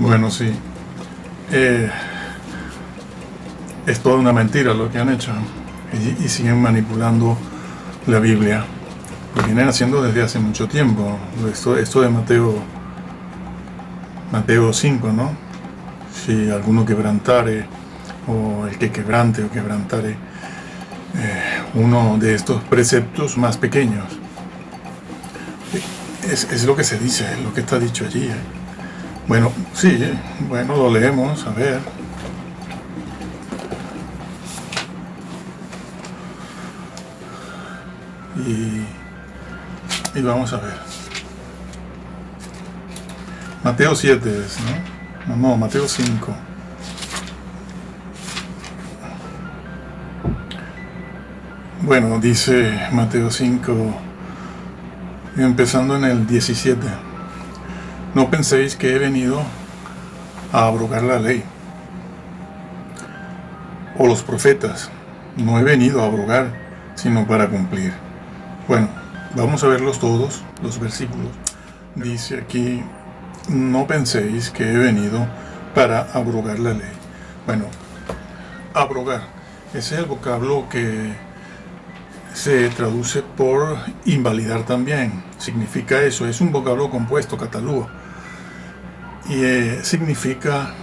Bueno, sí. Eh, es toda una mentira lo que han hecho y siguen manipulando la Biblia. Lo vienen haciendo desde hace mucho tiempo. Esto de Mateo 5, ¿no? Si alguno quebrantare, o el que quebrante o quebrantare uno de estos preceptos más pequeños. Es lo que se dice, es lo que está dicho allí. Bueno, sí, bueno, lo leemos, a ver. Y vamos a ver. Mateo 7 es, ¿no? No, Mateo 5. Bueno, dice Mateo 5, empezando en el 17. No penséis que he venido a abrogar la ley o los profetas. No he venido a abrogar, sino para cumplir. Bueno, vamos a verlos todos, los versículos. Dice aquí, no penséis que he venido para abrogar la ley. Bueno, abrogar, ese es el vocablo que se traduce por invalidar también. Significa eso, es un vocablo compuesto, catalugo. Y significa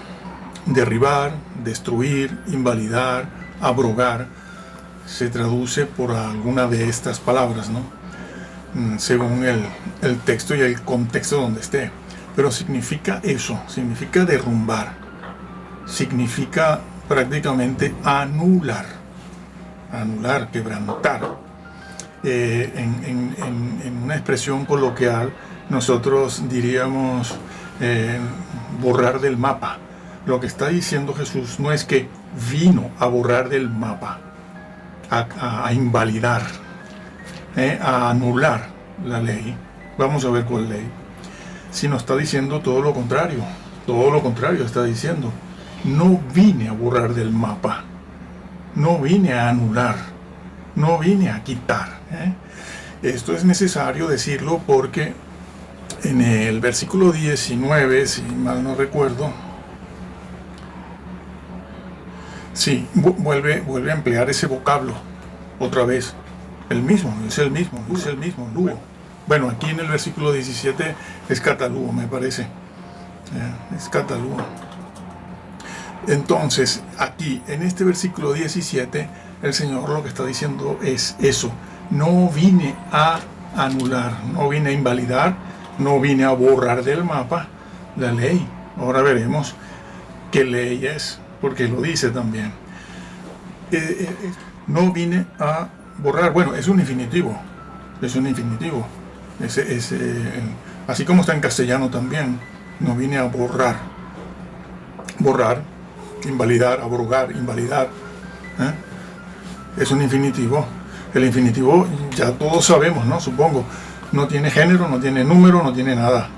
derribar, destruir, invalidar, abrogar. Se traduce por alguna de estas palabras, ¿no? Según el texto y el contexto donde esté. Pero significa eso, significa derrumbar, significa prácticamente anular, quebrantar. En una expresión coloquial, nosotros diríamos borrar del mapa. Lo que está diciendo Jesús no es que vino a borrar del mapa, a invalidar, a anular la ley. Vamos a ver cuál ley. Sino está diciendo todo lo contrario está diciendo. No vine a borrar del mapa, no vine a anular, no vine a quitar. Esto es necesario decirlo porque en el versículo 19, si mal no recuerdo, sí, vuelve a emplear ese vocablo otra vez. Es el mismo, lugo. Bueno, aquí en el versículo 17 es catalugo, me parece. Es catalugo. Entonces, aquí, en este versículo 17, el Señor lo que está diciendo es eso. No vine a anular, no vine a invalidar, no vine a borrar del mapa la ley. Ahora veremos qué ley es, porque lo dice también. No vine a borrar, bueno, es un infinitivo. Así como está en castellano también, no vine a borrar, invalidar, abrogar, invalidar. Es un infinitivo. El infinitivo ya todos sabemos, ¿no? Supongo, no tiene género, no tiene número, no tiene nada.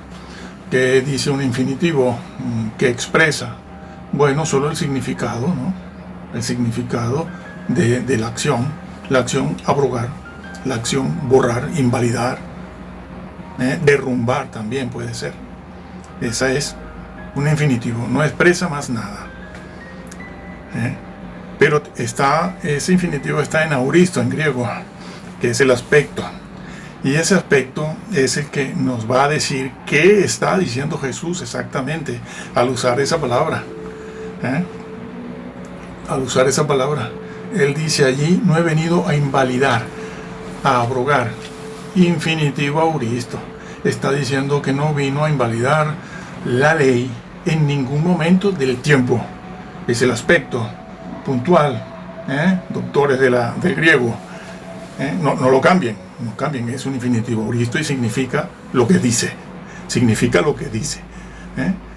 ¿Qué dice un infinitivo? ¿Qué expresa? Bueno, solo el significado, ¿no? El significado de la acción abrogar, la acción borrar, invalidar, derrumbar también puede ser. Esa es un infinitivo, no expresa más nada. Pero ese infinitivo está en auristo, en griego, que es el aspecto. Y ese aspecto es el que nos va a decir qué está diciendo Jesús exactamente al usar esa palabra. Al usar esa palabra. Él dice allí, no he venido a invalidar, a abrogar. Infinitivo auristo. Está diciendo que no vino a invalidar la ley en ningún momento del tiempo. Es el aspecto puntual. Doctores del griego. No lo cambien. No cambien. Es un infinitivo auristo y significa lo que dice.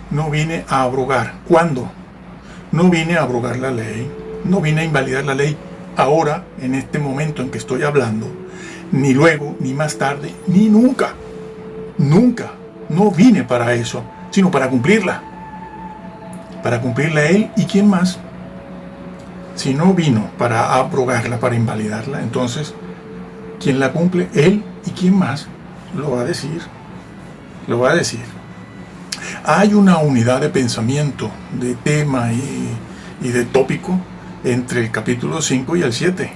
No vine a abrogar. ¿Cuándo? No vine a abrogar la ley. No vine a invalidar la ley ahora, en este momento en que estoy hablando, ni luego, ni más tarde, ni nunca. Nunca. No vine para eso, sino para cumplirla. Para cumplirla Él y quién más. Si no vino para abrogarla, para invalidarla, entonces, ¿quién la cumple? Él y quién más. Lo va a decir. Hay una unidad de pensamiento, de tema y de tópico entre el capítulo 5 y el 7.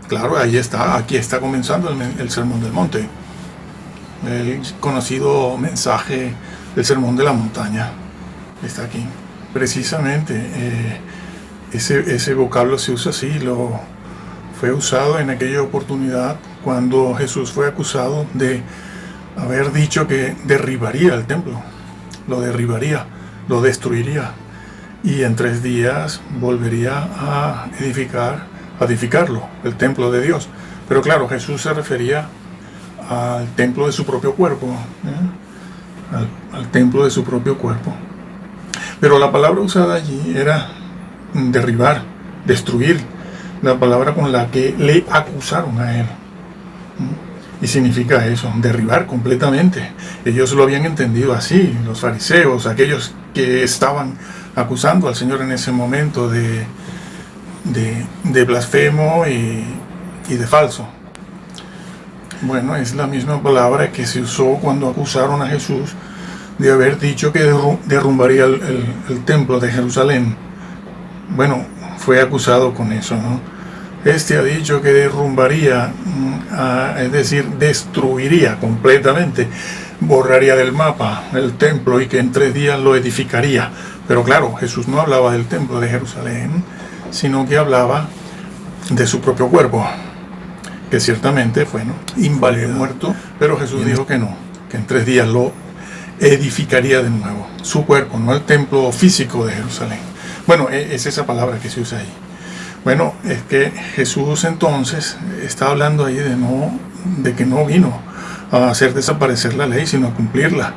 Claro, ahí está, aquí está comenzando el Sermón del Monte, el conocido mensaje del Sermón de la Montaña. Está aquí. Precisamente ese vocablo se usa así, fue usado en aquella oportunidad cuando Jesús fue acusado de haber dicho que derribaría el templo, lo derribaría, lo destruiría, y en 3 días volvería a edificarlo, el templo de Dios. Pero claro, Jesús se refería al templo de su propio cuerpo, al templo de su propio cuerpo. Pero la palabra usada allí era derribar, destruir, la palabra con la que le acusaron a él. Y significa eso, derribar completamente. Ellos lo habían entendido así, los fariseos, aquellos que estaban acusando al Señor en ese momento de blasfemo y de falso. Bueno, es la misma palabra que se usó cuando acusaron a Jesús de haber dicho que derrumbaría el templo de Jerusalén. Bueno, fue acusado con eso, ¿no? Este ha dicho que derrumbaría, es decir, destruiría completamente, borraría del mapa el templo y que en 3 días lo edificaría. Pero claro, Jesús no hablaba del templo de Jerusalén, sino que hablaba de su propio cuerpo, que ciertamente fue, ¿no?, inválido, muerto, pero Jesús dijo que no, que en 3 días lo edificaría de nuevo, su cuerpo, no el templo físico de Jerusalén. Bueno, es esa palabra que se usa ahí. Bueno, es que Jesús entonces está hablando ahí de que no vino a hacer desaparecer la ley, sino a cumplirla.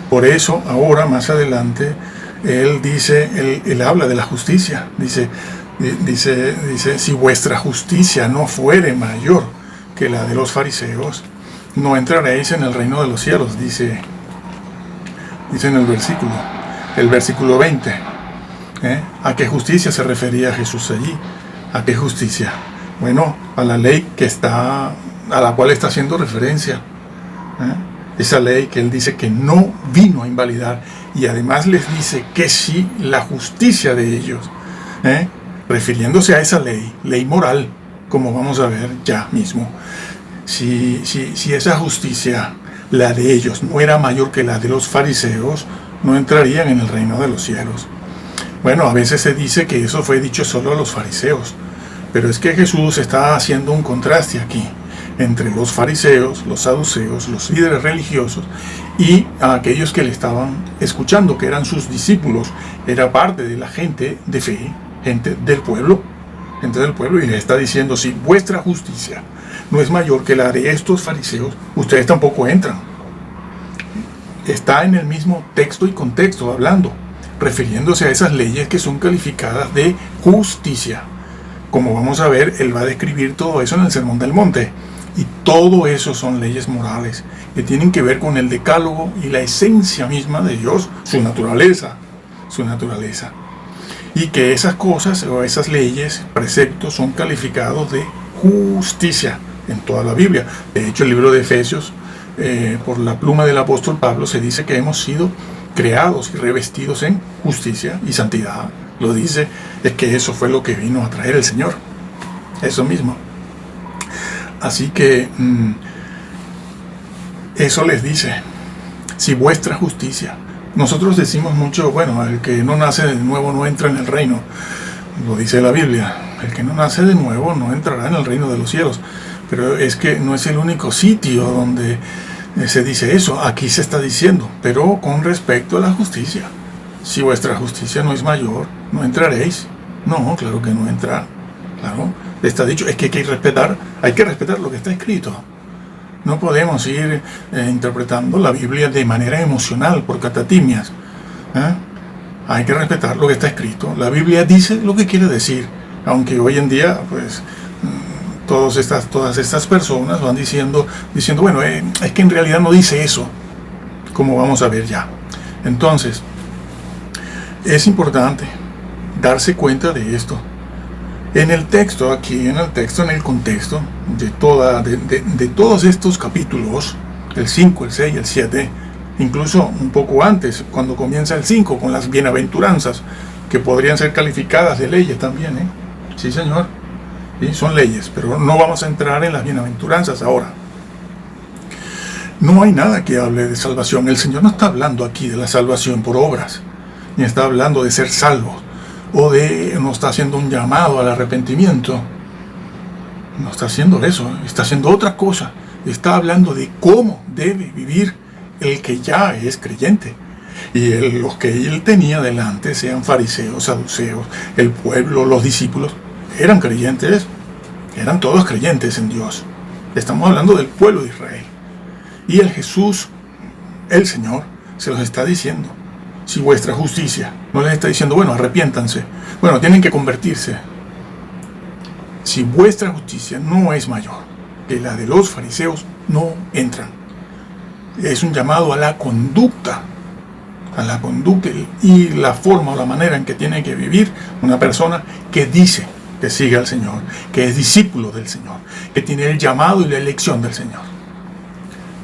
Por eso, ahora, más adelante, él habla de la justicia. Dice, si vuestra justicia no fuere mayor que la de los fariseos, no entraréis en el reino de los cielos, dice en el versículo 20. ¿A qué justicia se refería Jesús allí? ¿A qué justicia? Bueno, a la ley a la cual está haciendo referencia. Esa ley que él dice que no vino a invalidar, y además les dice que si la justicia de ellos, refiriéndose a esa ley moral, como vamos a ver ya mismo, si esa justicia, la de ellos, no era mayor que la de los fariseos, no entrarían en el reino de los cielos. Bueno, a veces se dice que eso fue dicho solo a los fariseos, pero es que Jesús está haciendo un contraste aquí entre los fariseos, los saduceos, los líderes religiosos y a aquellos que le estaban escuchando, que eran sus discípulos, era parte de la gente de fe, gente del pueblo, y le está diciendo, si vuestra justicia no es mayor que la de estos fariseos, ustedes tampoco entran. Está en el mismo texto y contexto hablando, refiriéndose a esas leyes que son calificadas de justicia. Como vamos a ver, él va a describir todo eso en el Sermón del Monte. Y todo eso son leyes morales que tienen que ver con el decálogo y la esencia misma de Dios, su naturaleza. Y que esas cosas o esas leyes, preceptos, son calificados de justicia en toda la Biblia. De hecho, el libro de Efesios, por la pluma del apóstol Pablo, se dice que hemos sido creados y revestidos en justicia y santidad. Lo dice, es que eso fue lo que vino a traer el Señor. Eso mismo. Así que eso les dice, si vuestra justicia. Nosotros decimos mucho, bueno, el que no nace de nuevo no entra en el reino. Lo dice la Biblia, el que no nace de nuevo no entrará en el reino de los cielos. Pero es que no es el único sitio donde se dice eso. Aquí se está diciendo, pero con respecto a la justicia. Si vuestra justicia no es mayor, no entraréis. No, claro que no entra. Claro, está dicho, es que hay que respetar lo que está escrito. No podemos ir interpretando la Biblia de manera emocional, por catatimias. Hay que respetar lo que está escrito. La Biblia dice lo que quiere decir, aunque hoy en día, pues, todas estas personas van diciendo, bueno, es que en realidad no dice eso, como vamos a ver ya. Entonces, es importante darse cuenta de esto. En el texto, en el contexto de todos estos capítulos, el 5, el 6 y el 7, incluso un poco antes, cuando comienza el 5, con las bienaventuranzas, que podrían ser calificadas de leyes también, ¿eh? Sí, señor, ¿sí? Son leyes, pero no vamos a entrar en las bienaventuranzas ahora. No hay nada que hable de salvación. El Señor no está hablando aquí de la salvación por obras, ni está hablando de ser salvos, no está haciendo un llamado al arrepentimiento. No está haciendo eso, está haciendo otra cosa. Está hablando de cómo debe vivir el que ya es creyente. Y los que él tenía delante, sean fariseos, saduceos, el pueblo, los discípulos, eran creyentes, eran todos creyentes en Dios. Estamos hablando del pueblo de Israel. Y el Jesús, el Señor, se los está diciendo: si vuestra justicia, no les está diciendo, bueno, arrepiéntanse, bueno, tienen que convertirse. Si vuestra justicia no es mayor que la de los fariseos, no entran. Es un llamado a la conducta y la forma o la manera en que tiene que vivir una persona que dice que sigue al Señor, que es discípulo del Señor, que tiene el llamado y la elección del Señor.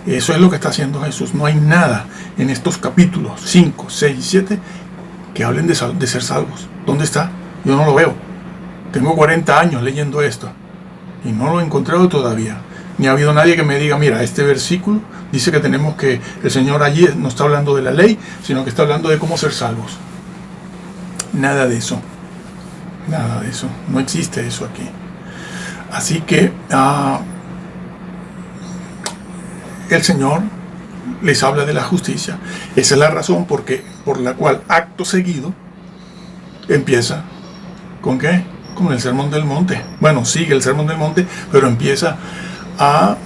Eso es lo que está haciendo Jesús. No hay nada en estos capítulos 5, 6 y 7 que hablen de ser salvos. ¿Dónde está? Yo no lo veo. Tengo 40 años leyendo esto y no lo he encontrado todavía. Ni ha habido nadie que me diga, mira, este versículo dice que el Señor allí no está hablando de la ley, sino que está hablando de cómo ser salvos. Nada de eso. Nada de eso. No existe eso aquí. Así que el Señor les habla de la justicia. Esa es la razón por la cual acto seguido empieza ¿con qué? Con el Sermón del Monte. Bueno, sigue el Sermón del Monte, pero empieza a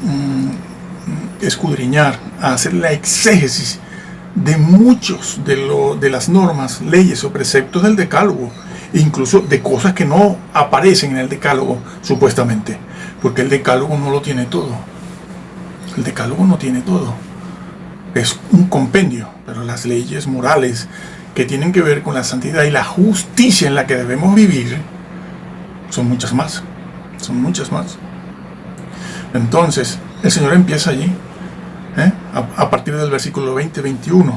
escudriñar, a hacer la exégesis de muchos de las normas, leyes o preceptos del Decálogo, incluso de cosas que no aparecen en el Decálogo, supuestamente, porque el Decálogo no lo tiene todo. El Decálogo no tiene todo. Es un compendio, pero las leyes morales que tienen que ver con la santidad y la justicia en la que debemos vivir son muchas más. Son muchas más. Entonces, el Señor empieza allí, a partir del versículo 20-21.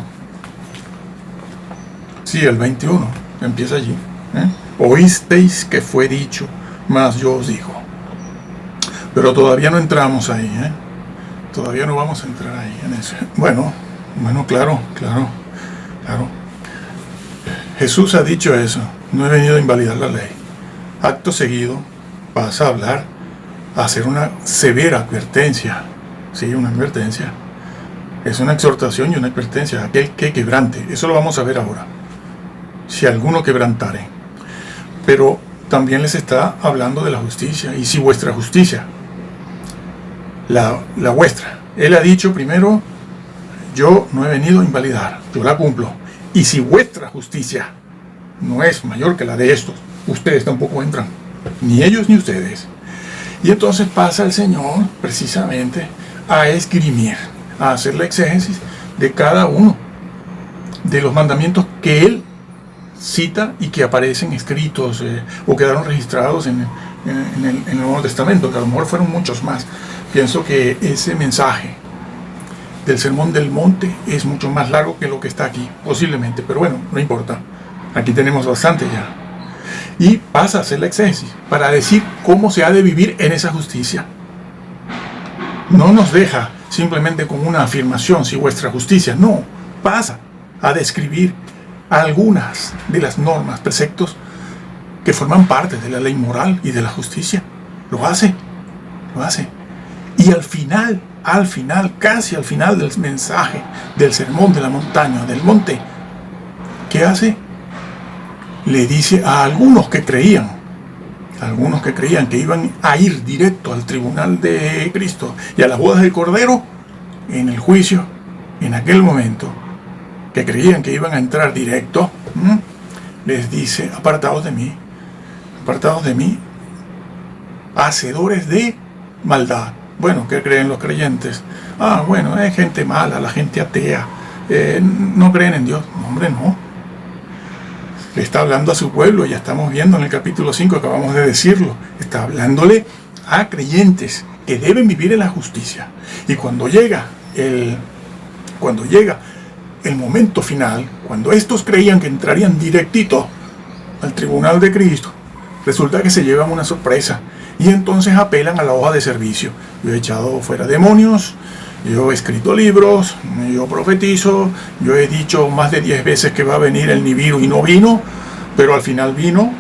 Sí, el 21 empieza allí. Oísteis que fue dicho, mas yo os digo. Pero todavía no entramos ahí, Todavía no vamos a entrar ahí en eso. Bueno, claro. Jesús ha dicho eso. No he venido a invalidar la ley. Acto seguido pasa a hablar, a hacer una severa advertencia. Sí, una advertencia. Es una exhortación y una advertencia. Aquel que quebrante. Eso lo vamos a ver ahora. Si alguno quebrantare. Pero también les está hablando de la justicia. Y si vuestra justicia, la vuestra. Él ha dicho primero, yo no he venido a invalidar, yo la cumplo. Y si vuestra justicia no es mayor que la de estos, ustedes tampoco entran, ni ellos ni ustedes. Y entonces pasa el Señor precisamente a esgrimir, a hacer la exégesis de cada uno de los mandamientos que Él cita y que aparecen escritos o quedaron registrados en el Nuevo Testamento, que a lo mejor fueron muchos más. Pienso que ese mensaje del Sermón del Monte es mucho más largo que lo que está aquí, posiblemente, pero bueno, no importa. Aquí tenemos bastante ya. Y pasa a hacer la exégesis para decir cómo se ha de vivir en esa justicia. No nos deja simplemente con una afirmación, si vuestra justicia, no, pasa a describir algunas de las normas, preceptos que forman parte de la ley moral y de la justicia. Lo hace. Y al final, casi al final del mensaje, del sermón de la montaña, del monte, ¿qué hace? Le dice a algunos que creían que iban a ir directo al tribunal de Cristo y a las bodas del Cordero, en el juicio, en aquel momento, que creían que iban a entrar directo, les dice, apartaos de mí, hacedores de maldad. Bueno, ¿qué creen los creyentes? Bueno, es gente mala, la gente atea, no creen en Dios. No, hombre, no. Le está hablando a su pueblo, ya estamos viendo en el capítulo 5, acabamos de decirlo. Está hablándole a creyentes que deben vivir en la justicia. Y cuando llega el momento final, cuando estos creían que entrarían directito al tribunal de Cristo, resulta que se llevan una sorpresa y entonces apelan a la hoja de servicio. Yo he echado fuera demonios, yo he escrito libros, yo profetizo, yo he dicho más de 10 veces que va a venir el Nibiru y no vino, pero al final vino.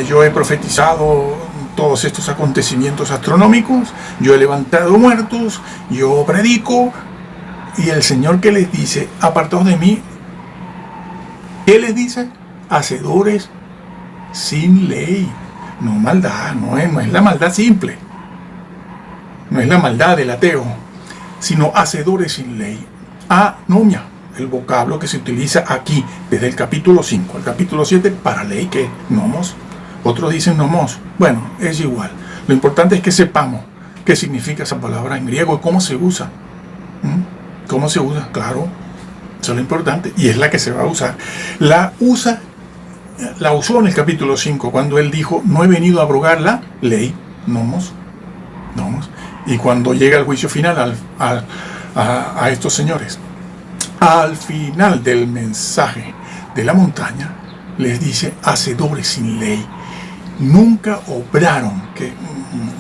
Yo he profetizado todos estos acontecimientos astronómicos, yo he levantado muertos, yo predico. Y el Señor, ¿qué les dice? Apartados de mí. ¿Qué les dice? Hacedores sin ley. No maldad, no es la maldad simple, no es la maldad del ateo, sino hacedores sin ley. Anomia, el vocablo que se utiliza aquí desde el capítulo 5 al capítulo 7 para ley, que nomos, otros dicen nomos. Bueno, es igual. Lo importante es que sepamos qué significa esa palabra en griego y cómo se usa. ¿Cómo se usa? Claro, eso es lo importante y es la que se va a usar. La usó en el capítulo 5 cuando él dijo: no he venido a abrogar la ley, nomos. Y cuando llega el juicio final a estos señores, al final del mensaje de la montaña, les dice: hacedores sin ley. Nunca obraron,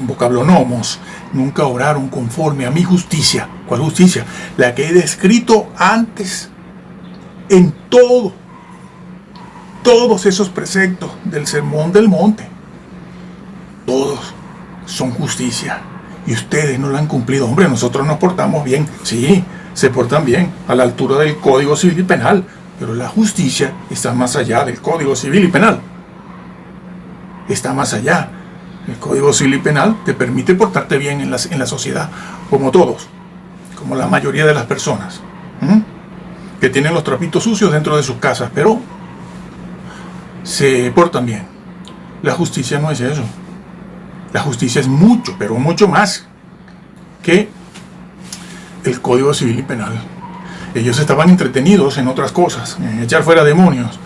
vocablo nomos, nunca obraron conforme a mi justicia. ¿Cuál justicia? La que he descrito antes en todos esos preceptos del Sermón del Monte. Todos son justicia. Y ustedes no la han cumplido. Hombre, nosotros nos portamos bien. Sí, se portan bien, a la altura del Código Civil y Penal. Pero la justicia está más allá del Código Civil y Penal. Está más allá. El Código Civil y Penal te permite portarte bien en la sociedad, como todos, como la mayoría de las personas, que tienen los trapitos sucios dentro de sus casas, pero se portan bien. La justicia no es eso. La justicia es mucho, pero mucho más que el Código Civil y Penal. Ellos estaban entretenidos en otras cosas, en echar fuera demonios,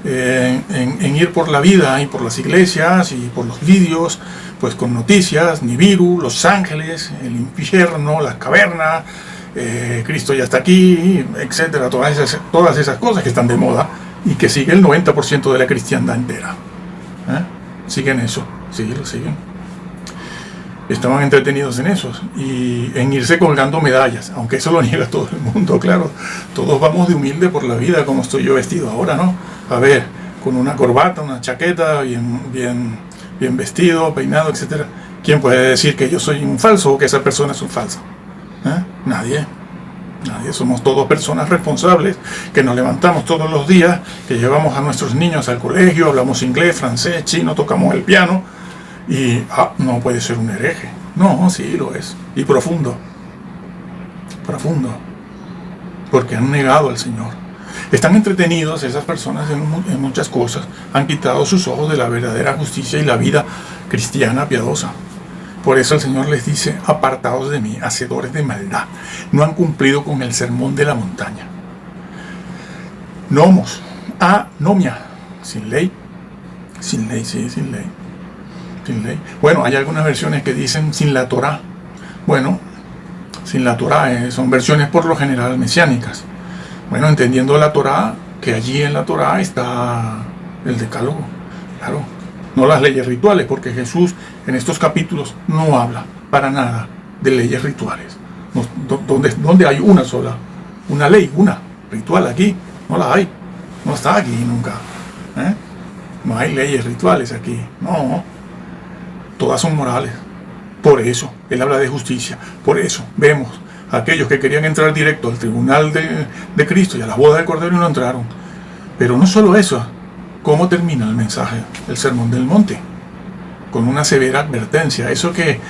en ir por la vida y por las iglesias y por los vídeos, pues con noticias, Nibiru, los ángeles, el infierno, las cavernas, Cristo ya está aquí, etcétera, todas esas cosas que están de moda y que sigue el 90% de la cristiandad entera. Siguen eso, sí, lo siguen. Estaban entretenidos en eso y en irse colgando medallas, aunque eso lo niega todo el mundo, claro. Todos vamos de humilde por la vida, como estoy yo vestido ahora, ¿no? A ver, con una corbata, una chaqueta, bien vestido, peinado, etcétera. ¿Quién puede decir que yo soy un falso o que esa persona es un falso? Nadie. Somos todos personas responsables, que nos levantamos todos los días, que llevamos a nuestros niños al colegio, hablamos inglés, francés, chino, tocamos el piano. Y no puede ser un hereje. No, sí lo es. Y profundo. Porque han negado al Señor. Están entretenidos esas personas en muchas cosas. Han quitado sus ojos de la verdadera justicia y la vida cristiana piadosa. Por eso el Señor les dice: apartados de mí, hacedores de maldad. No han cumplido con el sermón de la montaña. Nomos. Anomia. Sin ley. Sin ley. Bueno, hay algunas versiones que dicen sin la Torá. Bueno, sin la Torá son versiones por lo general mesiánicas. Bueno, entendiendo la Torá, que allí en la Torá está el decálogo, claro, no las leyes rituales, porque Jesús en estos capítulos no habla para nada de leyes rituales. ¿Dónde hay una sola? Una ley, una ritual aquí, no la hay, no está aquí nunca. No hay leyes rituales aquí, no. Todas son morales. Por eso él habla de justicia. Por eso vemos a aquellos que querían entrar directo al tribunal de Cristo y a la boda del Cordero y no entraron. Pero no solo eso. ¿Cómo termina el mensaje? El Sermón del Monte, con una severa advertencia. Eso que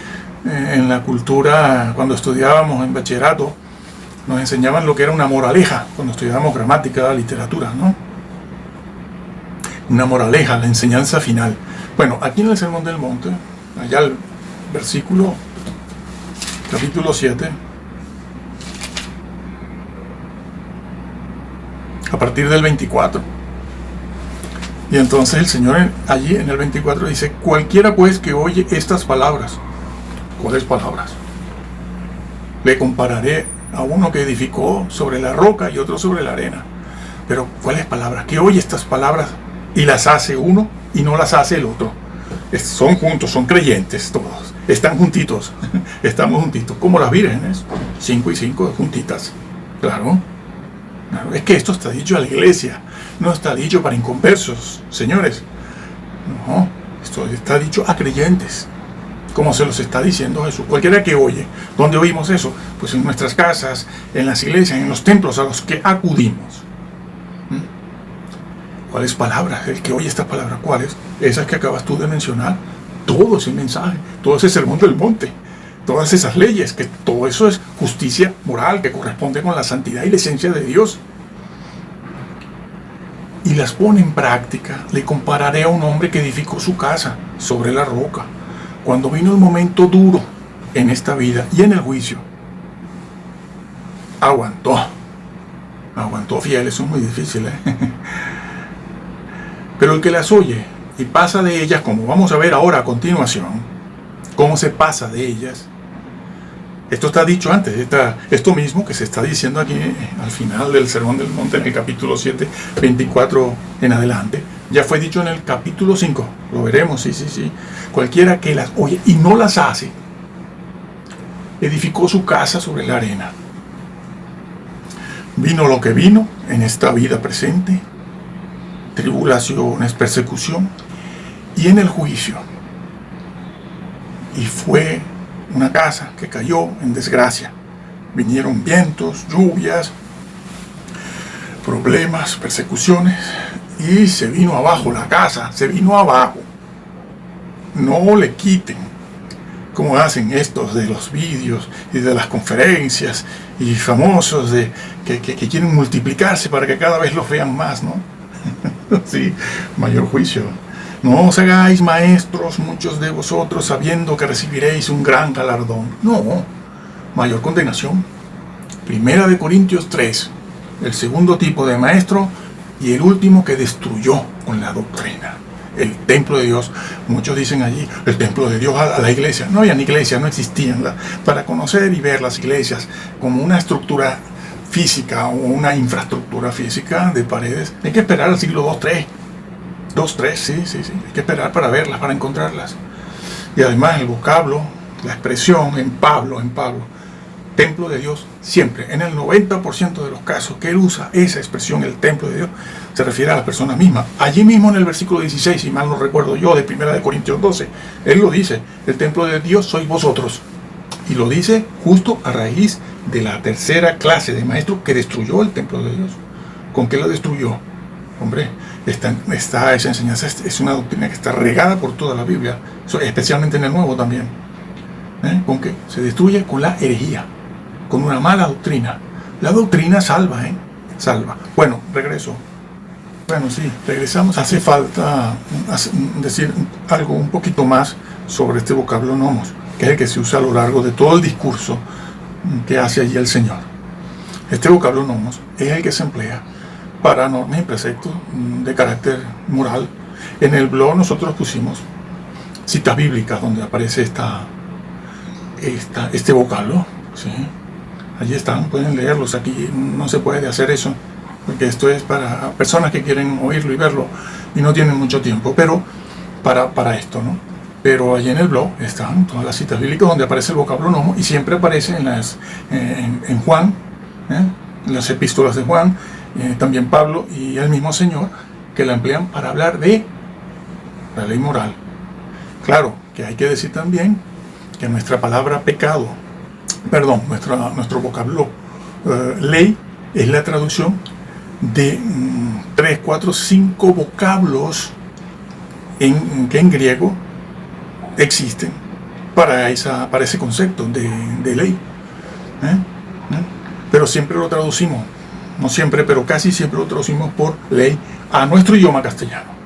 en la cultura, cuando estudiábamos en bachillerato, nos enseñaban lo que era una moraleja, cuando estudiábamos gramática, literatura, ¿no? Una moraleja, la enseñanza final. Bueno, aquí en el Sermón del Monte, allá el versículo, capítulo 7, a partir del 24. Y entonces el Señor allí en el 24 dice: cualquiera pues que oye estas palabras. ¿Cuáles palabras? Le compararé a uno que edificó sobre la roca y otro sobre la arena. Pero ¿cuáles palabras? Que oye estas palabras y las hace uno y no las hace el otro. Son juntos, son creyentes todos. Están juntitos, estamos juntitos, como las vírgenes, 5 y 5 juntitas. Claro, es que esto está dicho a la iglesia, no está dicho para inconversos, señores. No, esto está dicho a creyentes, como se los está diciendo Jesús. Cualquiera que oye, ¿dónde oímos eso? Pues en nuestras casas, en las iglesias, en los templos a los que acudimos. ¿Cuáles palabras? El que oye estas palabras, ¿cuáles? Esas que acabas tú de mencionar. Todo ese mensaje, todo ese sermón del monte, todas esas leyes, que todo eso es justicia moral que corresponde con la santidad y la esencia de Dios. Y las pone en práctica. Le compararé a un hombre que edificó su casa sobre la roca. Cuando vino el momento duro en esta vida y en el juicio, aguantó fiel. Eso es muy difícil, Pero el que las oye y pasa de ellas, como vamos a ver ahora a continuación, cómo se pasa de ellas. Esto está dicho antes, esto mismo que se está diciendo aquí al final del Sermón del Monte, en el capítulo 7, 24 en adelante, ya fue dicho en el capítulo 5, lo veremos, sí. Cualquiera que las oye y no las hace, edificó su casa sobre la arena. Vino lo que vino en esta vida presente, tribulaciones, persecución, y en el juicio. Y fue una casa que cayó en desgracia. Vinieron vientos, lluvias, problemas, persecuciones, y se vino abajo la casa, se vino abajo. No le quiten, como hacen estos de los vídeos y de las conferencias y famosos de que quieren multiplicarse para que cada vez los vean más, ¿no? Sí, mayor juicio. No os hagáis maestros muchos de vosotros, sabiendo que recibiréis un gran galardón. No, mayor condenación. Primera de Corintios 3, el segundo tipo de maestro y el último que destruyó con la doctrina. El templo de Dios, muchos dicen allí, el templo de Dios a la iglesia. No habían iglesias, no existían. Para conocer y ver las iglesias como una estructura física o una infraestructura física de paredes, hay que esperar al siglo II, III, sí, hay que esperar para verlas, para encontrarlas. Y además el vocablo, la expresión en Pablo, templo de Dios, siempre, en el 90% de los casos que él usa esa expresión, el templo de Dios, se refiere a la persona misma. Allí mismo en el versículo 16, si mal no recuerdo yo, de 1 de Corintios 12, él lo dice, el templo de Dios sois vosotros. Y lo dice justo a raíz de la tercera clase de maestro que destruyó el templo de Dios. ¿Con qué lo destruyó? Hombre, esa enseñanza es una doctrina que está regada por toda la Biblia, especialmente en el Nuevo también. ¿Con qué? Se destruye con la herejía, con una mala doctrina. La doctrina salva, salva. Bueno, regreso. Bueno, sí, regresamos. Hace falta decir algo un poquito más sobre este vocablo nomos, que es el que se usa a lo largo de todo el discurso que hace allí el Señor. Este vocablo nomos es el que se emplea para normas y preceptos de carácter moral. En el blog nosotros pusimos citas bíblicas donde aparece este vocablo, ¿sí? Allí están, pueden leerlos. Aquí no se puede hacer eso, porque esto es para personas que quieren oírlo y verlo y no tienen mucho tiempo, pero para esto, ¿no? Pero allí en el blog están todas las citas bíblicas donde aparece el vocablo nomo, y siempre aparece en Juan, en las epístolas de Juan, también Pablo y el mismo Señor, que la emplean para hablar de la ley moral. Claro, que hay que decir también que nuestra palabra pecado, nuestro vocablo ley, es la traducción de 3, 4, 5 vocablos que en griego existen para ese concepto de ley. Pero siempre lo traducimos, no siempre, pero casi siempre lo traducimos por ley a nuestro idioma castellano.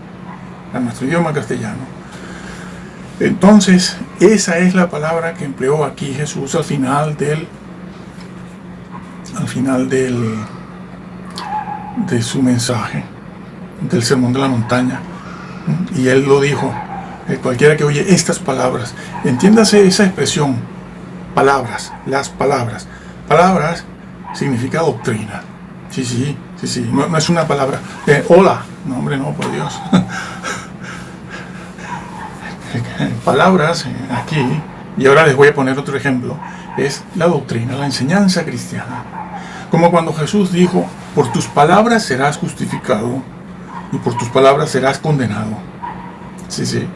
Entonces, esa es la palabra que empleó aquí Jesús al final de su mensaje, del Sermón de la Montaña. Y él lo dijo, cualquiera que oye estas palabras, entiéndase esa expresión, palabras, las palabras significa doctrina. Sí. No es una palabra. Hola. No, hombre, no, por Dios. Palabras aquí, y ahora les voy a poner otro ejemplo, es la doctrina, la enseñanza cristiana. Como cuando Jesús dijo, por tus palabras serás justificado y por tus palabras serás condenado. Sí.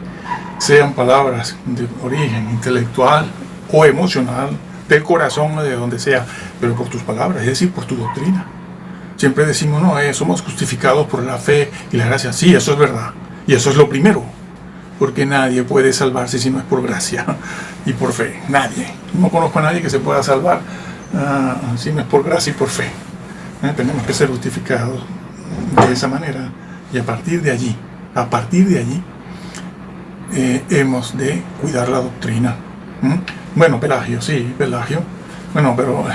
Sean palabras de origen intelectual o emocional, del corazón o de donde sea, pero por tus palabras, es decir, por tu doctrina. Siempre decimos, no, somos justificados por la fe y la gracia. Sí, eso es verdad. Y eso es lo primero. Porque nadie puede salvarse si no es por gracia y por fe. Nadie. No conozco a nadie que se pueda salvar si no es por gracia y por fe. Tenemos que ser justificados de esa manera. Y a partir de allí, hemos de cuidar la doctrina. Bueno, Pelagio. Bueno, pero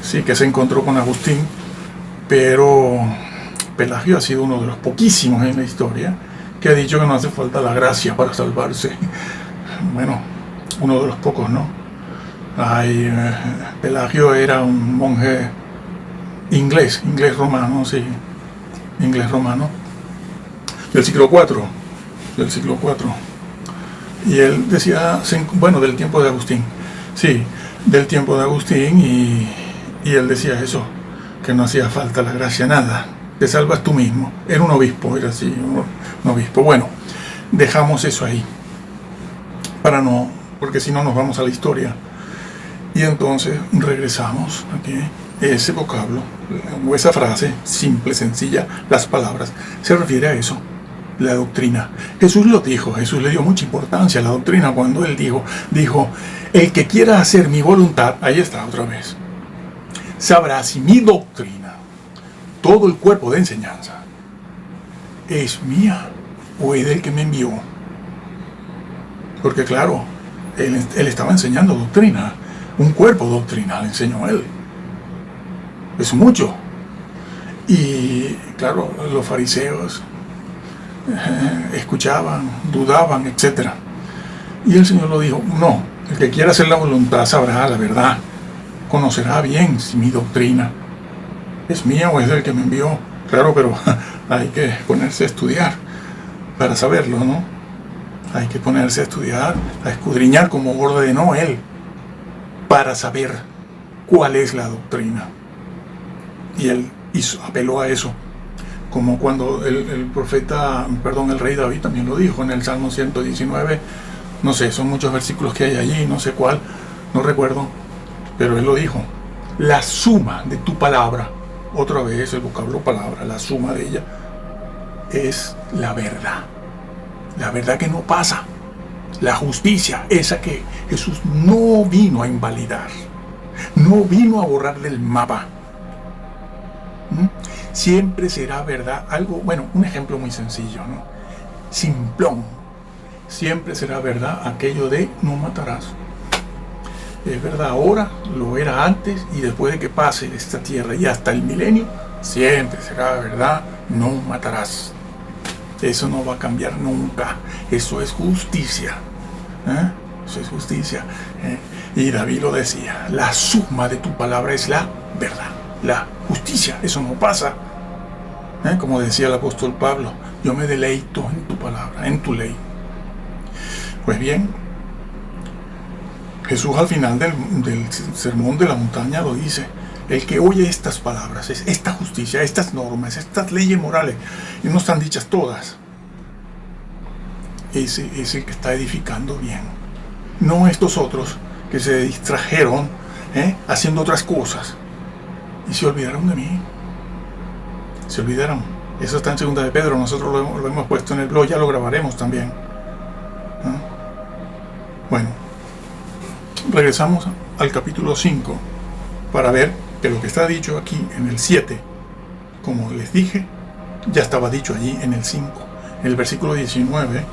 sí que se encontró con Agustín. Pero Pelagio ha sido uno de los poquísimos en la historia que ha dicho que no hace falta la gracia para salvarse. Bueno, uno de los pocos, ¿no? Pelagio era un monje inglés romano, del siglo IV. Y él decía, del tiempo de Agustín. Sí, del tiempo de Agustín, y él decía eso, que no hacía falta la gracia, nada. Te salvas tú mismo. Era un obispo, era así, un obispo. Bueno, dejamos eso ahí, porque si no nos vamos a la historia. Y entonces regresamos aquí. Ese vocablo, o esa frase, simple, sencilla, las palabras, se refiere a eso, la doctrina. Jesús lo dijo, Jesús le dio mucha importancia a la doctrina cuando él dijo, el que quiera hacer mi voluntad, ahí está otra vez, sabrá si mi doctrina, todo el cuerpo de enseñanza, es mía o es del que me envió. Porque claro, él estaba enseñando doctrina, un cuerpo doctrinal enseñó él. Es mucho. Y claro, los fariseos escuchaban, dudaban, etc. Y el Señor lo dijo, no, el que quiera hacer la voluntad sabrá la verdad, conocerá bien si mi doctrina es mía o es del que me envió. Claro, pero hay que ponerse a estudiar para saberlo, ¿no? Hay que ponerse a estudiar, a escudriñar como ordenó él, para saber cuál es la doctrina. Y él apeló a eso, como cuando el rey David también lo dijo en el Salmo 119, no sé, son muchos versículos que hay allí, no sé cuál, no recuerdo, pero él lo dijo, la suma de tu palabra, otra vez el vocablo palabra, la suma de ella, es la verdad que no pasa, la justicia, esa que Jesús no vino a invalidar, no vino a borrar del mapa. Siempre será verdad, un ejemplo muy sencillo, ¿no? Simplón. Siempre será verdad aquello de no matarás. Es verdad ahora, lo era antes y después de que pase esta tierra y hasta el milenio, siempre será verdad, no matarás. Eso no va a cambiar nunca. Eso es justicia. Eso es justicia. Y David lo decía, la suma de tu palabra es la verdad. La justicia, eso no pasa. Como decía el apóstol Pablo, yo me deleito en tu palabra, en tu ley. Pues bien, Jesús al final del sermón de la montaña lo dice, el que oye estas palabras, esta justicia, estas normas, estas leyes morales, y no están dichas todas, ese es el que está edificando bien. No estos otros que se distrajeron haciendo otras cosas y se olvidaron de mí. Se olvidaron. Eso está en 2 de Pedro, nosotros lo hemos puesto en el blog, ya lo grabaremos también. Bueno, regresamos al capítulo 5 para ver que lo que está dicho aquí en el 7, como les dije, ya estaba dicho allí en el 5. En el versículo 19,